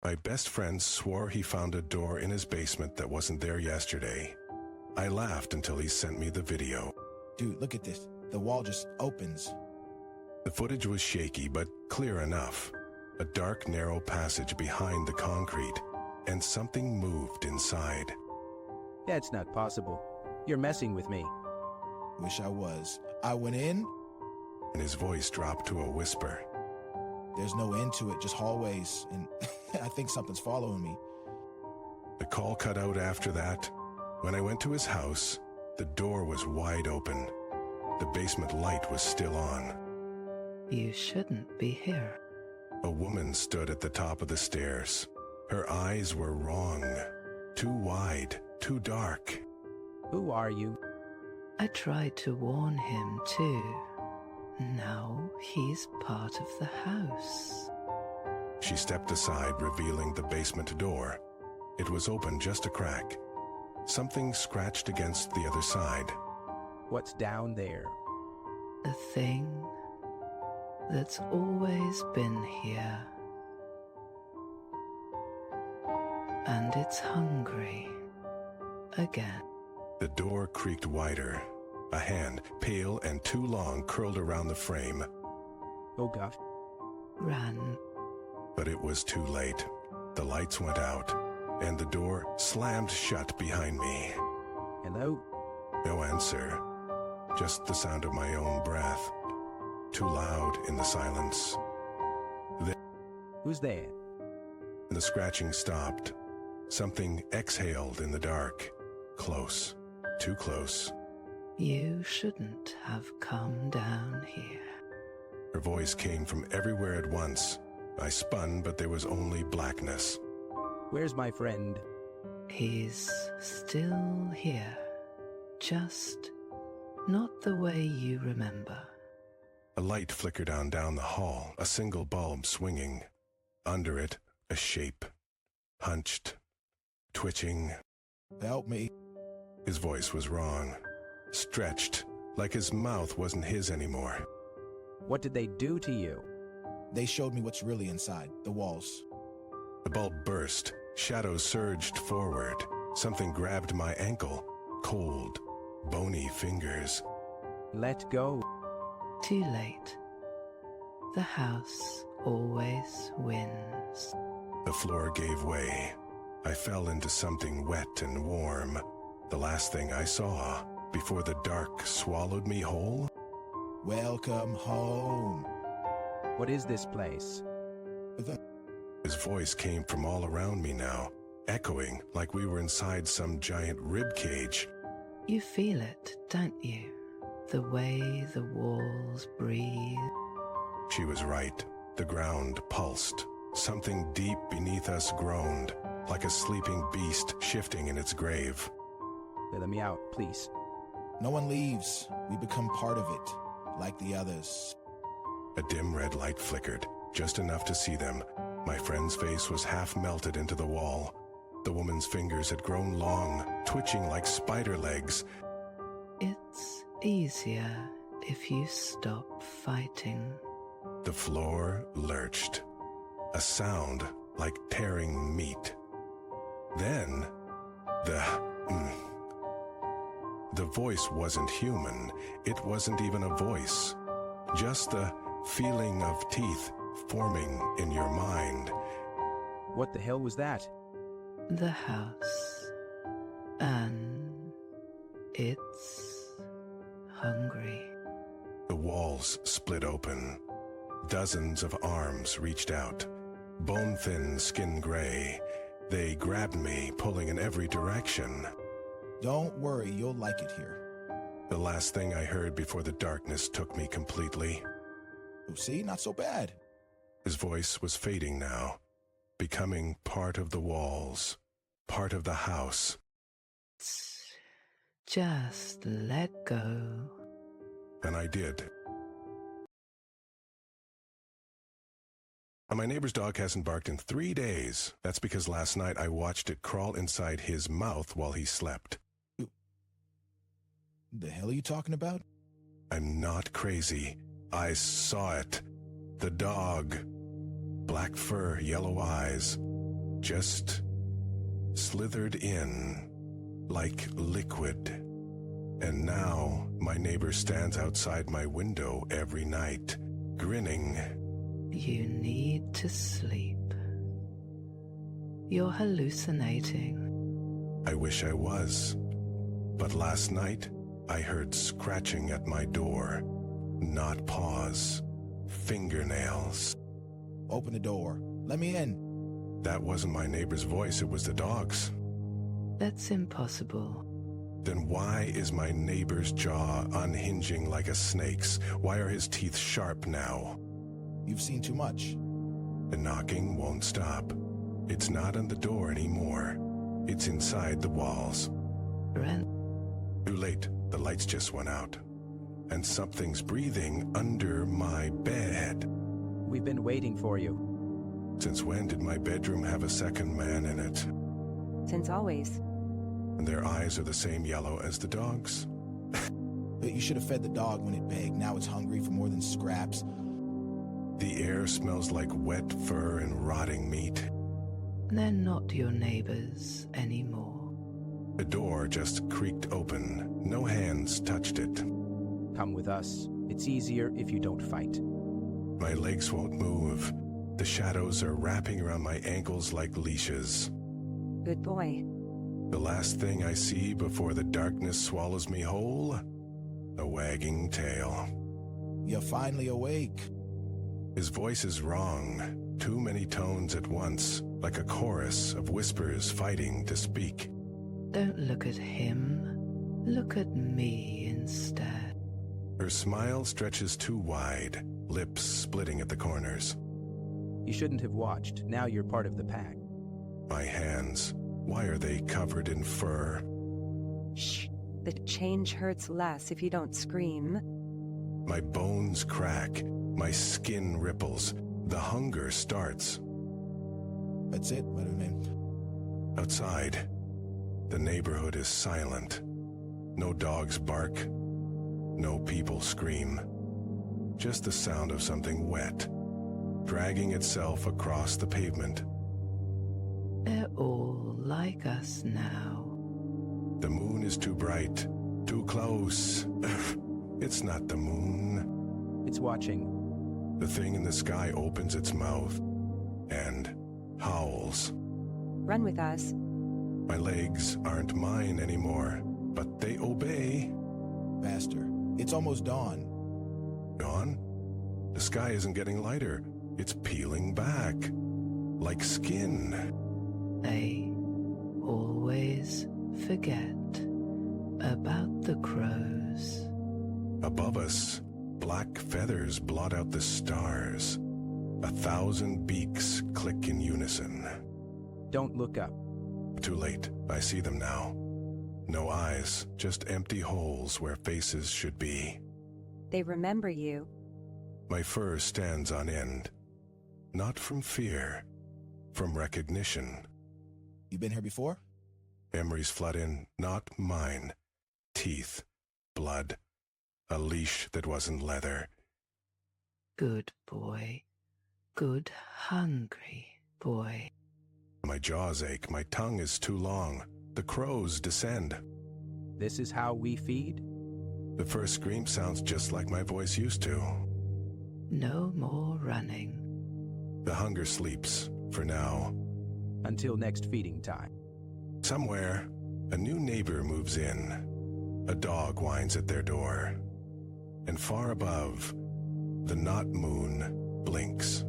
My best friend swore he found a door in his basement that wasn't there yesterday. I laughed until he sent me the video. Dude, look at this. The wall just opens. The footage was shaky, but clear enough. A dark, narrow passage behind the concrete, and something moved inside. That's not possible. You're messing with me. Wish I was. I went in. And his voice dropped to a whisper. There's no end to it, just hallways, and I think something's following me. The call cut out after that. When I went to his house, the door was wide open. The basement light was still on. You shouldn't be here. A woman stood at the top of the stairs. Her eyes were wrong. Too wide, too dark. Who are you? I tried to warn him too. Now he's part of the house. She stepped aside, revealing the basement door. It was open just a crack. Something scratched against the other side. What's down there? The thing that's always been here. And it's hungry again. The door creaked wider. A hand, pale and too long, curled around the frame. Oh gosh. Ran. But it was too late. The lights went out, and the door slammed shut behind me. Hello? No answer. Just the sound of my own breath. Too loud in the silence. Who's there? The scratching stopped. Something exhaled in the dark. Close. Too close. You shouldn't have come down here. Her voice came from everywhere at once. I spun, but there was only blackness. Where's my friend? He's still here. Just not the way you remember. A light flickered on down the hall, a single bulb swinging. Under it, a shape. Hunched. Twitching. Help me. His voice was wrong. Stretched, like his mouth wasn't his anymore. What did they do to you? They showed me what's really inside, the walls. The bulb burst. Shadows surged forward. Something grabbed my ankle. Cold, bony fingers. Let go. Too late. The house always wins. The floor gave way. I fell into something wet and warm. The last thing I saw before the dark swallowed me whole. Welcome home. What is this place? His voice came from all around me now, echoing like we were inside some giant rib cage. You feel it, don't you? The way the walls breathe. She was right. The ground pulsed. Something deep beneath us groaned, like a sleeping beast shifting in its grave. Let me out, please. No one leaves. We become part of it, like the others. A dim red light flickered, just enough to see them. My friend's face was half melted into the wall. The woman's fingers had grown long, twitching like spider legs. It's easier if you stop fighting. The floor lurched. A sound like tearing meat. Then, the voice wasn't human. It wasn't even a voice. Just the feeling of teeth forming in your mind. What the hell was that? The house. And it's hungry. The walls split open. Dozens of arms reached out. Bone-thin, skin gray. They grabbed me, pulling in every direction. Don't worry, you'll like it here. The last thing I heard before the darkness took me completely. Oh, see, not so bad. His voice was fading now, becoming part of the walls, part of the house. Just let go. And I did. My neighbor's dog hasn't barked in 3 days. That's because last night I watched it crawl inside his mouth while he slept. The hell are you talking about? I'm not crazy. I saw it. The dog. Black fur, yellow eyes. just slithered in like liquid. And now my neighbor stands outside my window every night, grinning. You need to sleep. You're hallucinating. I wish I was. But last night, I heard scratching at my door. Not paws, fingernails. Open the door. Let me in. That wasn't my neighbor's voice, it was the dog's. That's impossible. Then why is my neighbor's jaw unhinging like a snake's? Why are his teeth sharp now? You've seen too much. The knocking won't stop. It's not on the door anymore. It's inside the walls. Brent, Too late, the lights just went out. And something's breathing under my bed. We've been waiting for you. Since when did my bedroom have a second man in it? Since always. And their eyes are the same yellow as the dog's? But you should have fed the dog when it begged. Now it's hungry for more than scraps. The air smells like wet fur and rotting meat. they're not your neighbors anymore. The door just creaked open. No hands touched it. Come with us. It's easier if you don't fight. My legs won't move. The shadows are wrapping around my ankles like leashes. Good boy. The last thing I see before the darkness swallows me whole? A wagging tail. You're finally awake. His voice is wrong. Too many tones at once, like a chorus of whispers fighting to speak. Don't look at him. Look at me instead. Her smile stretches too wide, lips splitting at the corners. You shouldn't have watched. Now you're part of the pack. My hands, why are they covered in fur? Shh. The change hurts less if you don't scream. My bones crack, my skin ripples, the hunger starts. That's it, what do you mean? Outside, the neighborhood is silent. No dogs bark, no people scream. Just the sound of something wet, dragging itself across the pavement. They're all like us now. The moon is too bright, too close. It's not the moon. It's watching. The thing in the sky opens its mouth and howls. Run with us. My legs aren't mine anymore, but they obey. Faster. It's almost dawn. Dawn? The sky isn't getting lighter. It's peeling back, like skin. They always forget about the crows. Above us, black feathers blot out the stars. 1,000 beaks click in unison. Don't look up. Too late. I see them now. No eyes, just empty holes where faces should be. They remember you. My fur stands on end. Not from fear, from recognition. You been here before? Memories flood in, not mine. Teeth, blood, a leash that wasn't leather. Good boy. Good hungry boy. My jaws ache, my tongue is too long. The crows descend. This is how we feed? The first scream sounds just like my voice used to. No more running. The hunger sleeps, for now. Until next feeding time. Somewhere, a new neighbor moves in. A dog whines at their door. And far above, the not moon blinks.